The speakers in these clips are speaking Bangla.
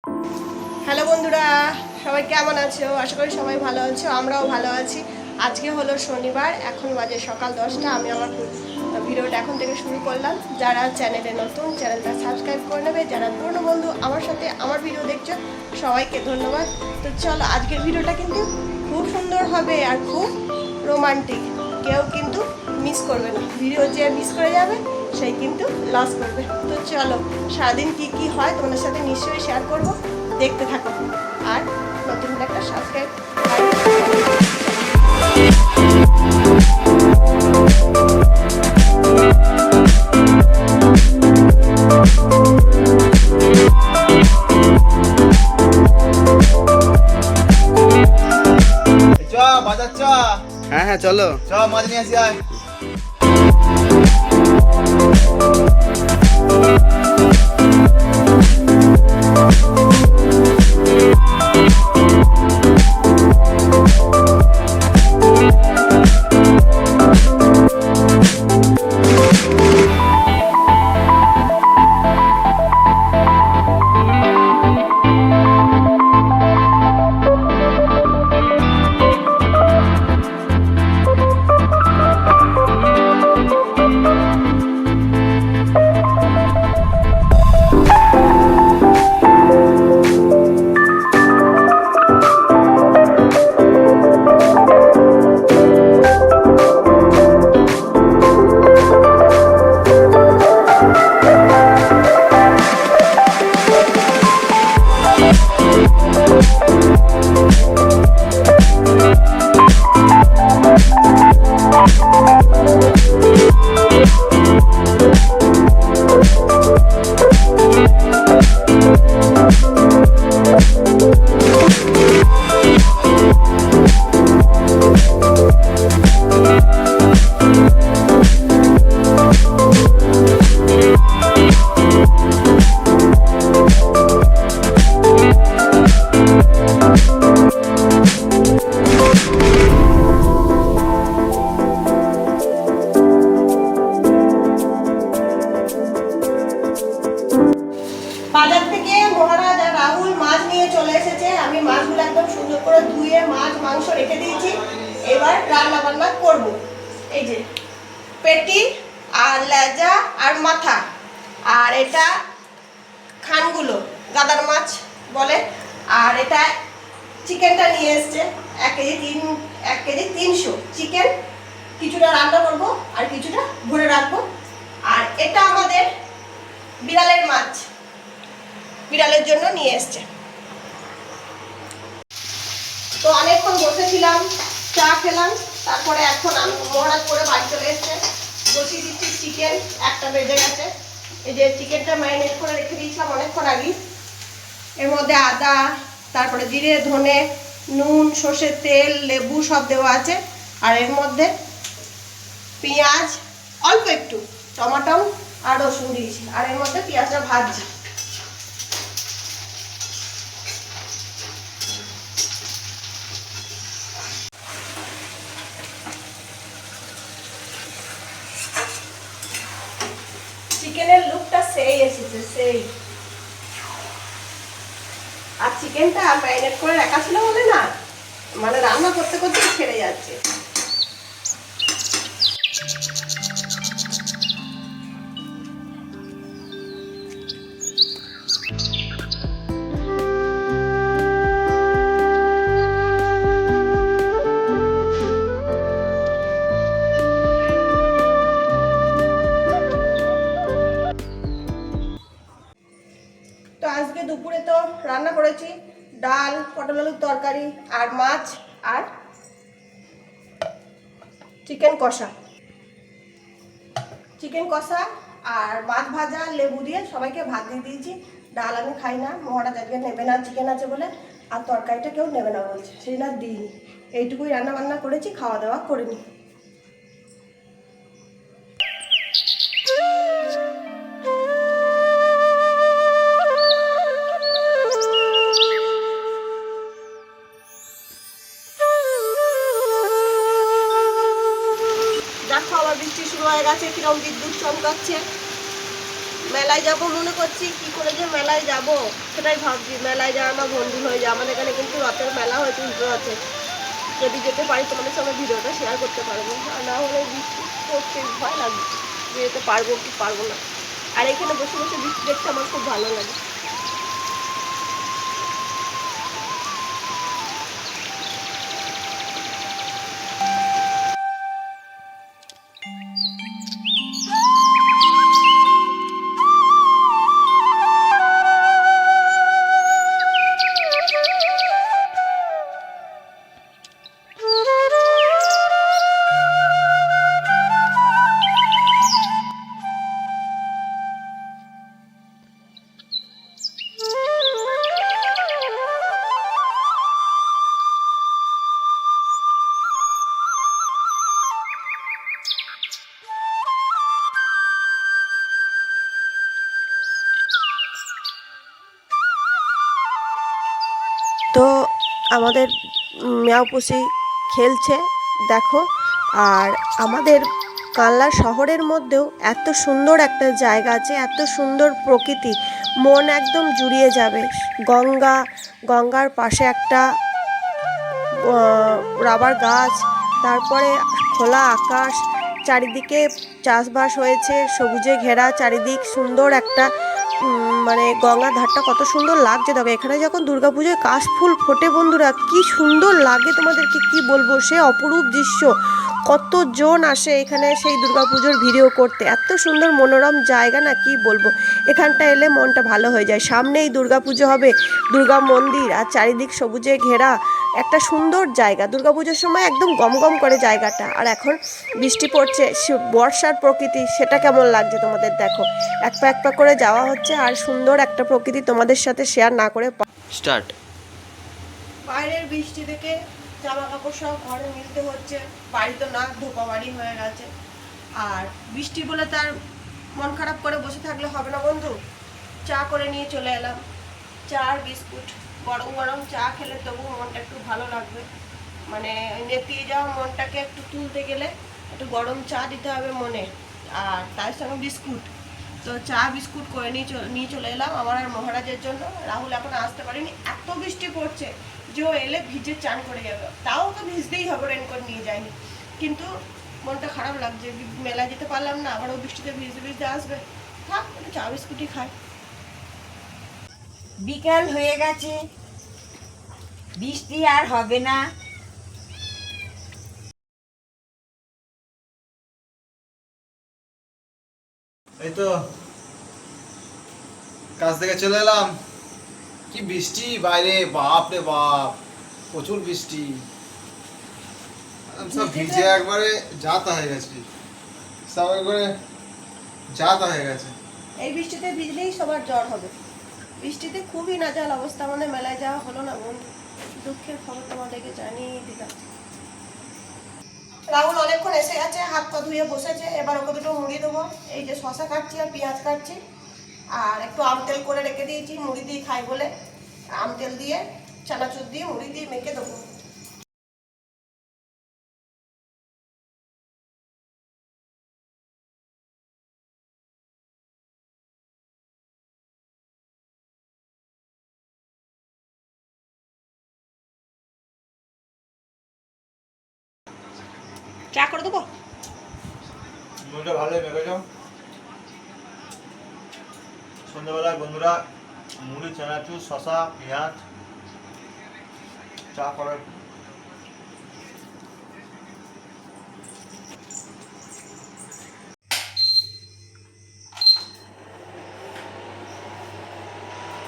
হ্যালো বন্ধুরা, সবাই কেমন আছো? আশা করি সবাই ভালো আছো, আমরাও ভালো আছি। আজকে হলো শনিবার, এখন বাজে সকাল 10টা। আমি আমার ভিডিওটা এখন থেকে শুরু করলাম। যারা চ্যানেলে নতুন, চ্যানেলটা সাবস্ক্রাইব করে নেবে। যারা পুরনো বন্ধু আমার সাথে আমার ভিডিও দেখছো, সবাইকে ধন্যবাদ। তো চলো, আজকের ভিডিওটা কিন্তু খুব সুন্দর হবে আর খুব রোমান্টিক। কেউ কিন্তু মিস করবে না। ভিডিও যে মিস করে যাবে সেই কিন্তু লস করবে। তো চলো, সারাদিন কী কী হয় তোমাদের সাথে নিশ্চয়ই শেয়ার করবো, দেখতে থাকো। আর নতুন একটা সাবস্ক্রাইব। বাজার চ। হ্যাঁ হ্যাঁ চলো। চ মাছ নিয়ে আসি আয়। বাজার থেকে মহারাজ আর রাহুল মাছ নিয়ে চলে এসেছে। আমি মাছগুলো একদম সুন্দর করে ধুয়ে মাংস রেখে দিয়েছি। এবার রান্না বান্না করব। এই যে পেটি আর লেজা আর মাথা, আর এটা খানগুলো, গাদার মাছ বলে। আর এটা চিকেনটা নিয়ে এসছে 1 কেজি 300 চিকেন। কিছুটা রান্না করব আর কিছুটা ভরে রাখবো। আর এটা আমাদের বিড়ালের মাছ, বিড়ালের জন্য নিয়ে এসছে। তো অনেকক্ষণ বসেছিলাম, চা খেলাম, তারপরে এখন আমি মহারাজ করে বাড়ি চলে এসছে। বসিয়ে দিচ্ছি চিকেন, 1টা বেজে গেছে। এই যে চিকেনটা ম্যারিনেট করে রেখে দিয়েছিলাম অনেকক্ষণ আগে। এর মধ্যে আদা, তারপরে জিরে, ধনে, নুন, সর্ষের তেল, লেবু সব দেওয়া আছে। আর এর মধ্যে পেঁয়াজ, অল্প একটু টমেটো আর রসুন দিয়েছি। আর এর মধ্যে পেঁয়াজটা ভাজছি। চিকেনের লুকটা সেই এসেছে, সেই। আর চিকেনটা ম্যারিনেট করে রাখা ছিল বলে না, মানে রান্না করতে করতে ছেড়ে যাচ্ছে। তো আজকে দুপুরে তো রান্না করেছি ডাল, পটল আলুর তরকারি আর মাছ আর চিকেন কষা। চিকেন কষা আর মাছ ভাজা, লেবু দিয়ে সবাইকে ভাত দিয়ে দিয়েছি। ডাল আমি খাই না, মহারাজ আজকে নেবে না, চিকেন আছে বলে। আর তরকারিটা কেউ নেবে না বলছে, সেই না দিইনি। এইটুকুই রান্না বান্না করেছি, খাওয়া দাওয়া করিনি। বৃষ্টি শুরু হয়ে গেছে, কিরকম বিদ্যুৎ চমকাচ্ছে। মেলায় যাব মনে করছি, কি করে যে মেলায় যাব সেটাই ভাবছি। মেলায় যাওয়া আমার বন্ধু হয়ে যায়। আমাদের এখানে কিন্তু রথের মেলা হয়েছে, রথে যদি যেতে পারি তোমাদের সঙ্গে ভিডিওটা শেয়ার করতে পারবো, আর না হলে বৃষ্টি পড়তে ভয় লাগবে যে যেতে পারবো কি পারবো না। আর এখানে বসে বসে বৃষ্টি দেখতে আমার খুব ভালো লাগে। তো আমাদের মেয়াপুষি খেলছে দেখো। আর আমাদের কানলা শহরের মধ্যেও এত সুন্দর একটা জায়গা আছে, এত সুন্দর প্রকৃতি, মন একদম জুড়িয়ে যাবে। গঙ্গার পাশে একটা রাবার গাছ, তারপরে খোলা আকাশ, চারিদিকে চাষবাস হয়েছে, সবুজে ঘেরা চারিদিক, সুন্দর একটা মানে গঙ্গার ধারটা কত সুন্দর লাগছে। দেখো এখানে যখন দুর্গাপুজোয় কাশফুল ফোটে বন্ধুরা, কি সুন্দর লাগে তোমাদেরকে কি বলবো, সে অপরূপ দৃশ্য। কতজন আসে এখানে সেই দুর্গাপুজোর ভিডিও করতে, এত সুন্দর মনোরম জায়গা না কি বলবো। এখানটা এলে মনটা ভালো হয়ে যায়। সামনেই দুর্গাপুজো হবে, দুর্গা মন্দির, আর চারিদিক সবুজে ঘেরা একটা সুন্দর জায়গা। দুর্গাপুজোর সময় একদম গমগম করে জায়গাটা। আর এখন বৃষ্টি পড়ছে, বর্ষার প্রকৃতি, সেটা কেমন লাগছে তোমাদের দেখো। এক পা করে যাওয়া হচ্ছে, আর সুন্দর একটা প্রকৃতি তোমাদের সাথে শেয়ার না করে স্টার্ট। বাইরের বৃষ্টি থেকে জামা কাপড় সব ঘরে মিলতে হচ্ছে, বাড়ি তো না ধোপা বাড়ি হয়ে গেছে। আর বৃষ্টি বলে তার মন খারাপ করে বসে থাকলে হবে না বন্ধু। চা করে নিয়ে চলে এলাম, চা আর বিস্কুট। গরম গরম চা খেলে তবু মনটা একটু ভালো লাগবে, মানে নেতিয়ে যাওয়া মনটাকে একটু তুলতে গেলে একটু গরম চা দিতে হবে মনে, আর তার সঙ্গে বিস্কুট। তো চা বিস্কুট করে নিয়ে চলে এলাম আমার আর মহারাজের জন্য। রাহুল এখন আসতে পারেনি, এত বৃষ্টি পড়ছে যে ও এলে ভিজে চান করে যাবে। তাও তো ভিজতেই হবে, রেনকোট নিয়ে যায়নি। কিন্তু মনটা খারাপ লাগছে, মেলায় যেতে পারলাম না, আবার ও বৃষ্টিতে ভিজতে ভিজতে আসবে। থাক, একটু চা বিস্কুটই খাই। বিকাল হয়ে গেছে, বৃষ্টি আর হবে না। এই তো কাজ থেকে চলে এলাম। কি বৃষ্টি বাইরে, বাপ রে বাপ, প্রচুর বৃষ্টি। সব ভিজে একবারে যাতা হয়ে গেছে, সব একবারে যাতা হয়ে গেছে। এই বৃষ্টিতে ভিজলেই সবার জ্বর হবে। বৃষ্টিতে খুবই নাজাল অবস্থা, আমাদের মেলায় যাওয়া হলো না বন্ধু। দুঃখের খবর তোমাদেরকে জানিয়ে দিলাম। রাহুল অনেকক্ষণ এসে গেছে, হাত পা ধুয়ে বসেছে। এবার ওকে দুটো মুড়ি দেবো। এই যে শশা কাটছি আর পেঁয়াজ কাটছি, আর একটু আম তেল করে রেখে দিয়েছি, মুড়ি দিয়ে খাই বলে। আম তেল দিয়ে চানাচুর দিয়ে মুড়ি দিয়ে মেখে দেবো। চা করে দেবো। মুড়িটা ভালোই মেখেছ। সন্ধ্যাবেলায় বন্ধুরা মুড়ি, চানাচুর, শশা, পেঁয়াজ, চা করে।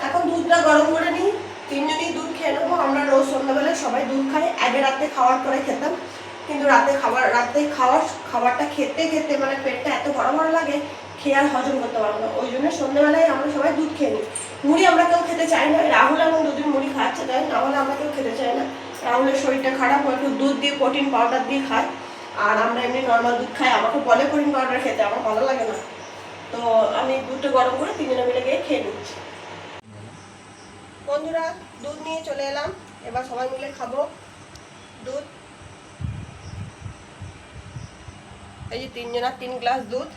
এখন দুধটা গরম করে নিই, তিনজনই দুধ খেয়ে নেবো। আমরা রোজ সন্ধ্যাবেলায় সবাই দুধ খাই, আগে রাতে খাওয়ার পরে খেতাম, কিন্তু রাতে খাবারটা খেতে খেতে মানে পেটটা এত বড় বড় লাগে, খেয়ে আর হজম করতে পারবো না। ওই জন্য সন্ধ্যাবেলায় আমরা সবাই দুধ খেয়ে নিই। মুড়ি আমরা কেউ খেতে চাই না। রাহুল এখন দুদিন মুড়ি খাচ্ছে, তাই না হলে আমরা কেউ খেতে চাই না। রাহুলের শরীরটা খারাপ, একটু দুধ দিয়ে প্রোটিন পাউডার দিয়ে খায়, আর আমরা এমনি নর্মাল দুধ খাই। আমাকে বলে প্রোটিন পাউডার খেতে, আমার ভালো লাগে না। তো আমি দুধটা গরম করে তিনজনে মিলে গিয়ে খেয়ে নিচ্ছি। বন্ধুরা দুধ নিয়ে চলে এলাম, এবার সবাই মিলে খাবো দুধ। এই যে তিনজনা 3 গ্লাস দুধ।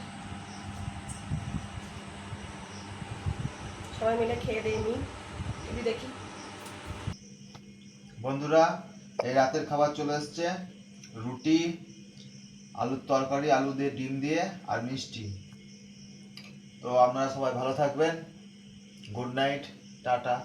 সবাই মিলে খেয়ে দিয়ে নিই। যদি দেখি বন্ধুরা, এই রাতের খাবার চলে এসছে, রুটি, আলুর তরকারি, আলু দিয়ে ডিম দিয়ে আর মিষ্টি। তো আপনারা সবাই ভালো থাকবেন। Good night, tata.